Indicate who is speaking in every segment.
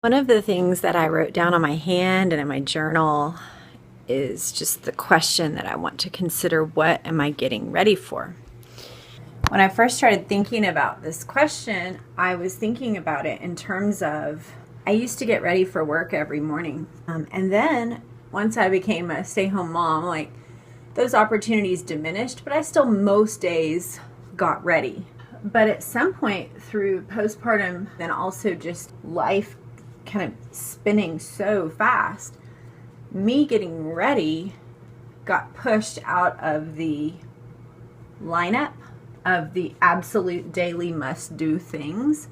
Speaker 1: One of the things that I wrote down on my hand and in my journal is just the question that I want to consider: what am I getting ready for? When I first started thinking about this question, I was thinking about it in terms of I used to get ready for work every morning. And then once I became a stay-home mom, those opportunities diminished, but I still most days got ready. But at some point through postpartum and also just life kind of spinning so fast, me getting ready got pushed out of the lineup of the absolute daily must-do things.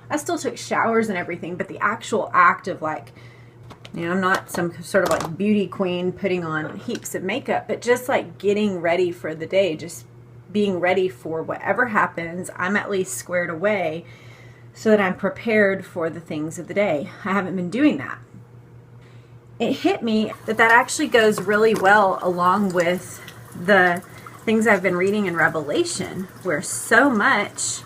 Speaker 1: I still took showers and everything, but the actual act of I'm not some sort of beauty queen putting on heaps of makeup, but just getting ready for the day, just being ready for whatever happens, I'm at least squared away so that I'm prepared for the things of the day. I haven't been doing that. It hit me that actually goes really well along with the things I've been reading in Revelation, where so much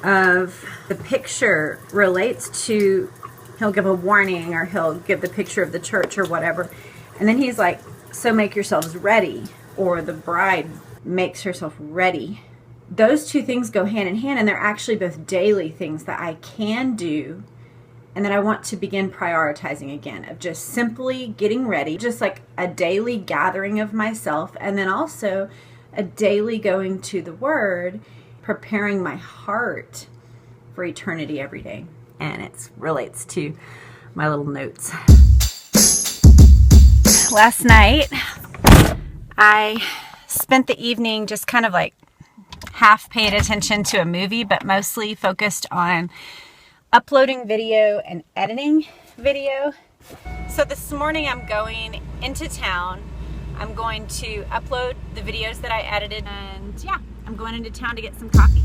Speaker 1: of the picture relates to, he'll give a warning or he'll give the picture of the church or whatever, and then he's like, so make yourselves ready, or the bride makes herself ready. Those two things go hand in hand, and they're actually both daily things that I can do and that I want to begin prioritizing again, of just simply getting ready, just like a daily gathering of myself, and then also a daily going to the Word, preparing my heart for eternity every day. And it relates to my little notes. Last night, I spent the evening just kind of half paid attention to a movie, but mostly focused on uploading video and editing video. So this morning I'm going into town. I'm going to upload the videos that I edited, and I'm going into town to get some coffee.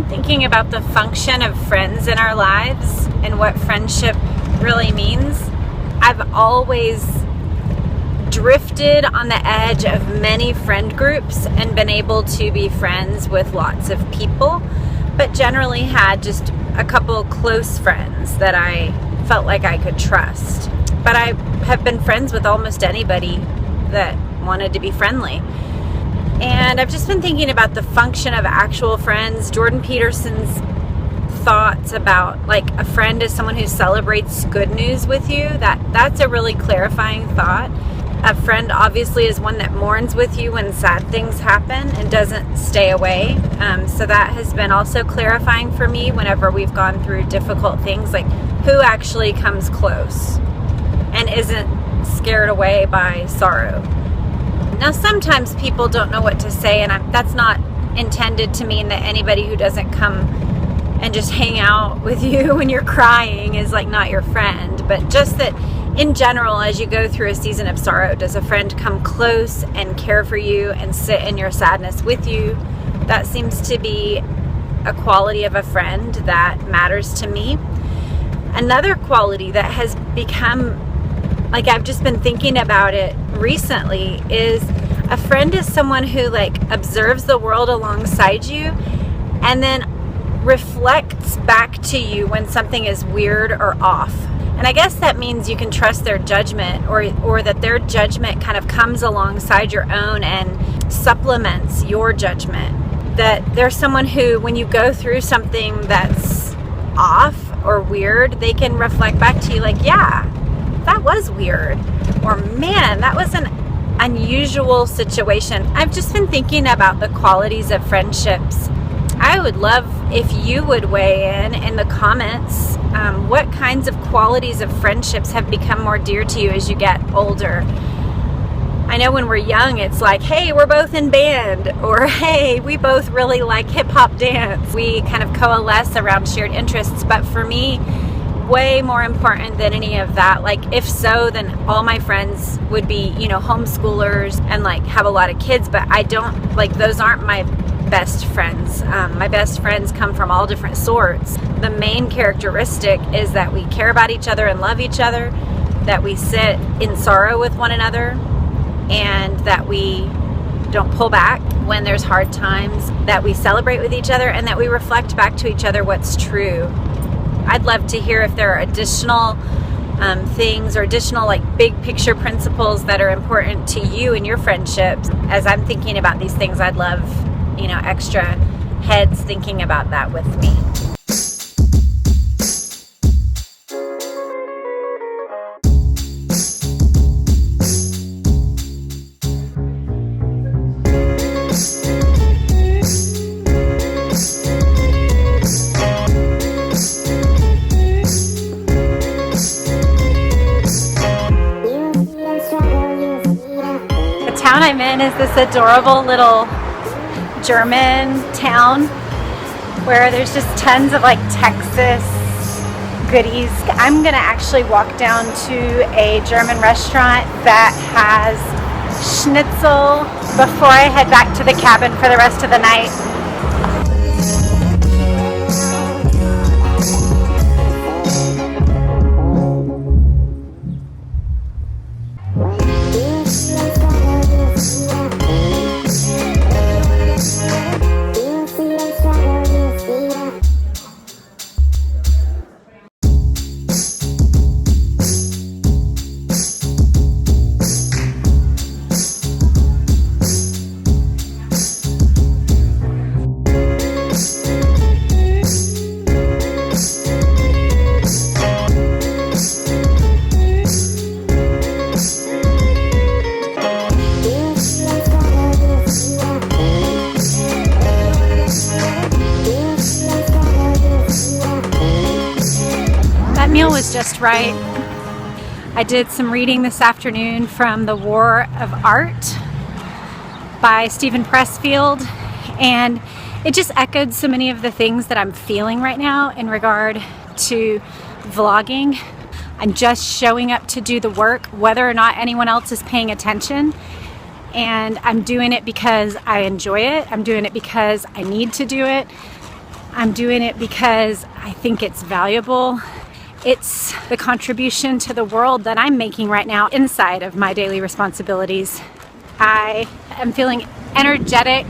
Speaker 1: Thinking about the function of friends in our lives and what friendship really means. I've always drifted on the edge of many friend groups and been able to be friends with lots of people, but generally had just a couple close friends that I felt like I could trust. But I have been friends with almost anybody that wanted to be friendly. And I've just been thinking about the function of actual friends. Jordan Peterson's thoughts about a friend is someone who celebrates good news with you. That's a really clarifying thought. A friend obviously is one that mourns with you when sad things happen and doesn't stay away. So that has been also clarifying for me whenever we've gone through difficult things, who actually comes close and isn't scared away by sorrow. Now, sometimes people don't know what to say, and that's not intended to mean that anybody who doesn't come and just hang out with you when you're crying is not your friend, but just that in general, as you go through a season of sorrow, does a friend come close and care for you and sit in your sadness with you? That seems to be a quality of a friend that matters to me. Another quality that has become I've just been thinking about it recently is a friend is someone who observes the world alongside you and then reflects back to you when something is weird or off. And I guess that means you can trust their judgment, or that their judgment kind of comes alongside your own and supplements your judgment. That there's someone who, when you go through something that's off or weird, they can reflect back to you yeah, that was weird, or man, that was an unusual situation. I've just been thinking about the qualities of friendships. I would love if you would weigh in the comments. What kinds of qualities of friendships have become more dear to you as you get older? I know when we're young, it's hey, we're both in band, or hey, we both really like hip hop dance. We kind of coalesce around shared interests. But for me, way more important than any of that. If so, then all my friends would be, homeschoolers and have a lot of kids, but I don't, those aren't my best friends. My best friends come from all different sorts. The main characteristic is that we care about each other and love each other, that we sit in sorrow with one another, and that we don't pull back when there's hard times, that we celebrate with each other, and that we reflect back to each other what's true. I'd love to hear if there are additional things or additional like big picture principles that are important to you in your friendships. As I'm thinking about these things, I'd love, extra heads thinking about that with me. The town I'm in is this adorable little German town where there's just tons of like Texas goodies. I'm gonna actually walk down to a German restaurant that has schnitzel before I head back to the cabin for the rest of the night. Meal was just right. I did some reading this afternoon from The War of Art by Steven Pressfield, and it just echoed so many of the things that I'm feeling right now in regard to vlogging. I'm just showing up to do the work whether or not anyone else is paying attention, and I'm doing it because I enjoy it. I'm doing it because I need to do it. I'm doing it because I think it's valuable. It's the contribution to the world that I'm making right now inside of my daily responsibilities. I am feeling energetic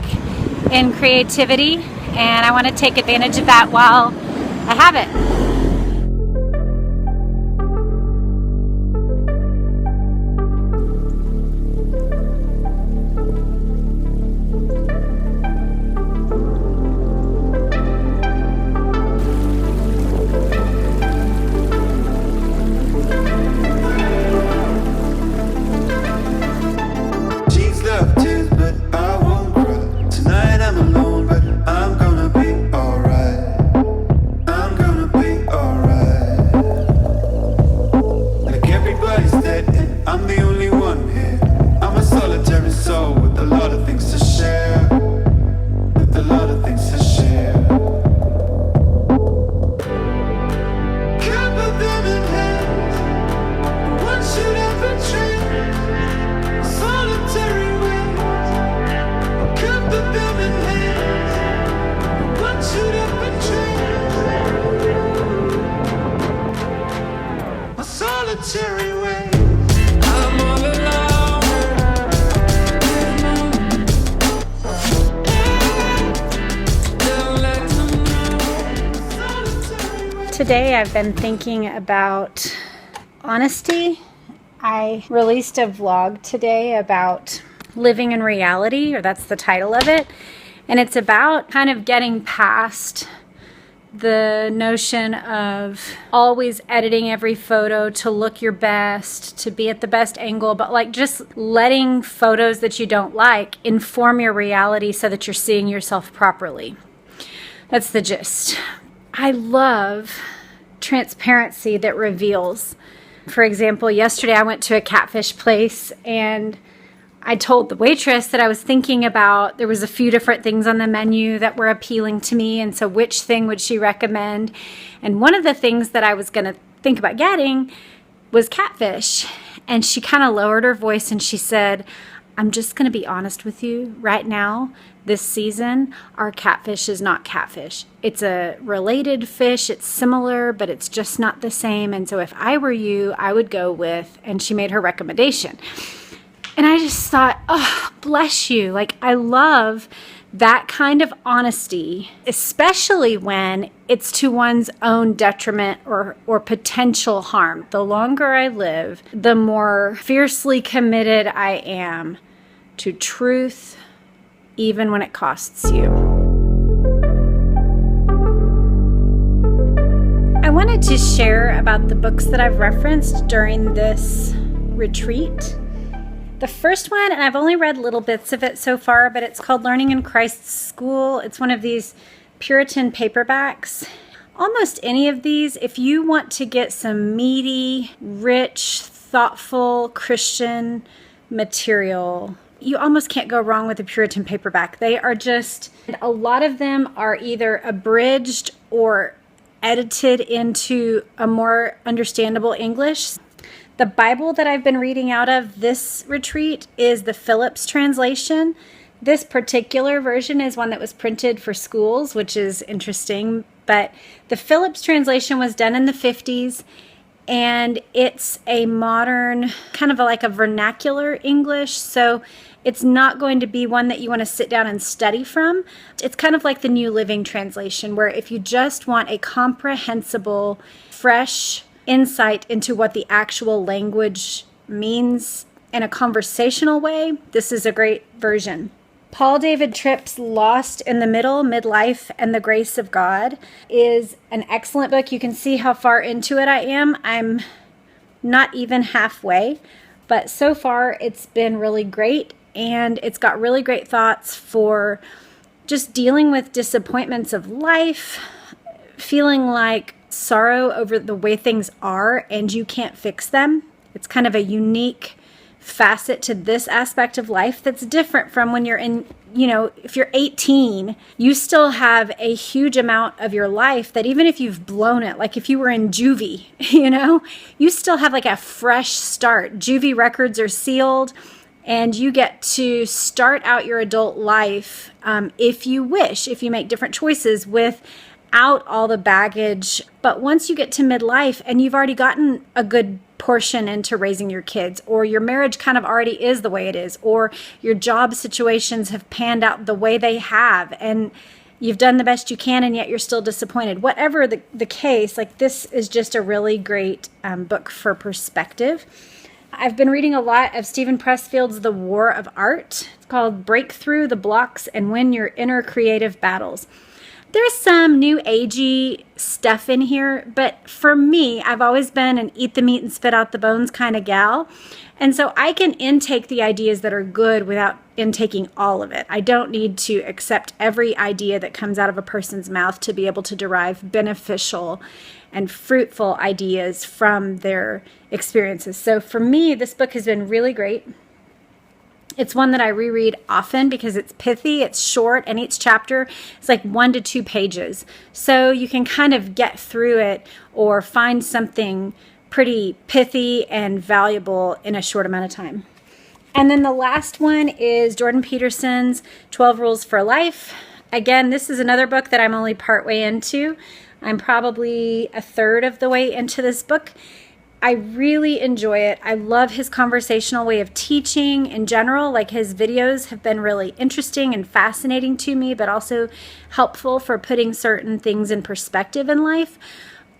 Speaker 1: in creativity, and I want to take advantage of that while I have it. Today I've been thinking about honesty. I released a vlog today about living in reality, or that's the title of it, and it's about kind of getting past the notion of always editing every photo to look your best, to be at the best angle, but like just letting photos that you don't like inform your reality so that you're seeing yourself properly. That's the gist. I love transparency that reveals. For example, yesterday I went to a catfish place and I told the waitress that I was thinking about, there was a few different things on the menu that were appealing to me, and so which thing would she recommend? And one of the things that I was going to think about getting was catfish. And she kind of lowered her voice and she said, I'm just going to be honest with you right now. This season, our catfish is not catfish. It's a related fish. It's similar, but it's just not the same. And so if I were you, I would go with, and she made her recommendation. And I just thought, oh, bless you. Like, I love that kind of honesty, especially when it's to one's own detriment or potential harm. The longer I live, the more fiercely committed I am to truth, even when it costs you. I wanted to share about the books that I've referenced during this retreat. The first one, and I've only read little bits of it so far, but it's called Learning in Christ's School. It's one of these Puritan paperbacks. Almost any of these, if you want to get some meaty, rich, thoughtful Christian material, you almost can't go wrong with a Puritan paperback. They are just, a lot of them are either abridged or edited into a more understandable English. The Bible that I've been reading out of this retreat is the Phillips translation. This particular version is one that was printed for schools, which is interesting. But the Phillips translation was done in the 50s, and it's a modern, kind of like a vernacular English. So it's not going to be one that you want to sit down and study from. It's kind of like the New Living Translation, where if you just want a comprehensible, fresh insight into what the actual language means in a conversational way, this is a great version. Paul David Tripp's Lost in the Middle, Midlife, and the Grace of God is an excellent book. You can see how far into it I am. I'm not even halfway, but so far it's been really great, and it's got really great thoughts for just dealing with disappointments of life, feeling like sorrow over the way things are and you can't fix them. It's kind of a unique facet to this aspect of life that's different from when you're in, if you're 18, you still have a huge amount of your life that even if you've blown it, like if you were in juvie, you still have like a fresh start. Juvie records are sealed, and you get to start out your adult life if you wish, if you make different choices without all the baggage. But once you get to midlife and you've already gotten a good portion into raising your kids, or your marriage kind of already is the way it is, or your job situations have panned out the way they have, and you've done the best you can and yet you're still disappointed. Whatever the case, like, this is just a really great book for perspective. I've been reading a lot of Steven Pressfield's The War of Art. It's called Break Through the Blocks and Win Your Inner Creative Battles. There's some new agey stuff in here, but for me, I've always been an eat the meat and spit out the bones kind of gal. And so I can intake the ideas that are good without intaking all of it. I don't need to accept every idea that comes out of a person's mouth to be able to derive beneficial and fruitful ideas from their experiences. So for me, this book has been really great. It's one that I reread often because it's pithy, it's short, and each chapter is like 1 to 2 pages. So you can kind of get through it or find something pretty pithy and valuable in a short amount of time. And then the last one is Jordan Peterson's 12 Rules for Life. Again, this is another book that I'm only partway into. I'm probably a third of the way into this book. I really enjoy it. I love his conversational way of teaching in general. Like, his videos have been really interesting and fascinating to me, but also helpful for putting certain things in perspective in life.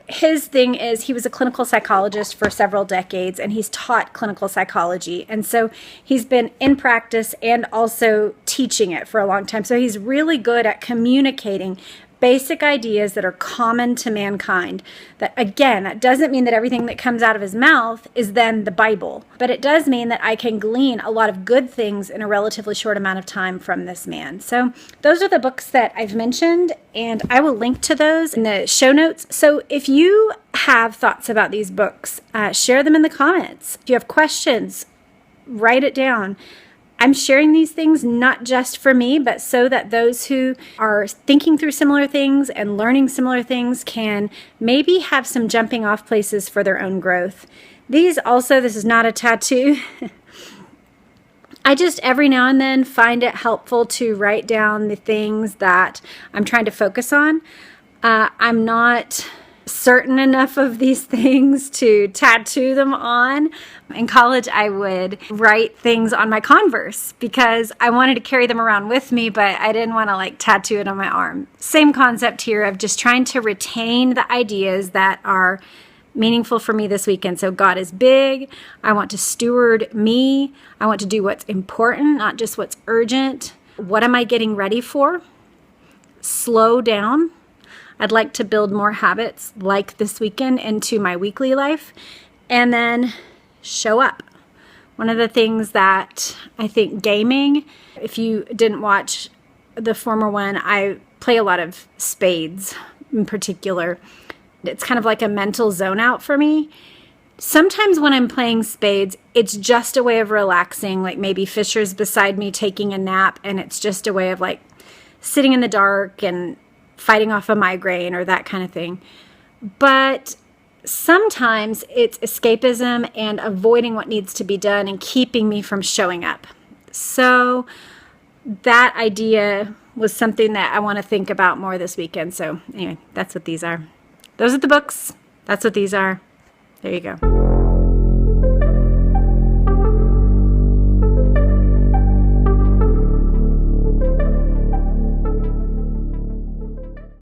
Speaker 1: His thing is, he was a clinical psychologist for several decades, and he's taught clinical psychology. And so he's been in practice and also teaching it for a long time. So he's really good at communicating basic ideas that are common to mankind. That, again, that doesn't mean that everything that comes out of his mouth is then the Bible, but it does mean that I can glean a lot of good things in a relatively short amount of time from this man. So those are the books that I've mentioned, and I will link to those in the show notes. So if you have thoughts about these books, share them in the comments. If you have questions, write it down. I'm sharing these things not just for me, but so that those who are thinking through similar things and learning similar things can maybe have some jumping off places for their own growth. These also, this is not a tattoo. I just every now and then find it helpful to write down the things that I'm trying to focus on. I'm not certain enough of these things to tattoo them on. In college, I would write things on my Converse because I wanted to carry them around with me, but I didn't want to like tattoo it on my arm. Same concept here of just trying to retain the ideas that are meaningful for me this weekend. So God is big. I want to steward me. I want to do what's important, not just what's urgent. What am I getting ready for? Slow down. I'd like to build more habits like this weekend into my weekly life. And then show up. One of the things that I think gaming, if you didn't watch the former one, I play a lot of spades in particular. It's kind of like a mental zone out for me. Sometimes when I'm playing spades, it's just a way of relaxing, like maybe Fisher's beside me taking a nap, and it's just a way of like sitting in the dark and fighting off a migraine or that kind of thing. But sometimes it's escapism and avoiding what needs to be done and keeping me from showing up. So that idea was something that I want to think about more this weekend. So anyway, that's what these are. Those are the books. That's what these are. There you go.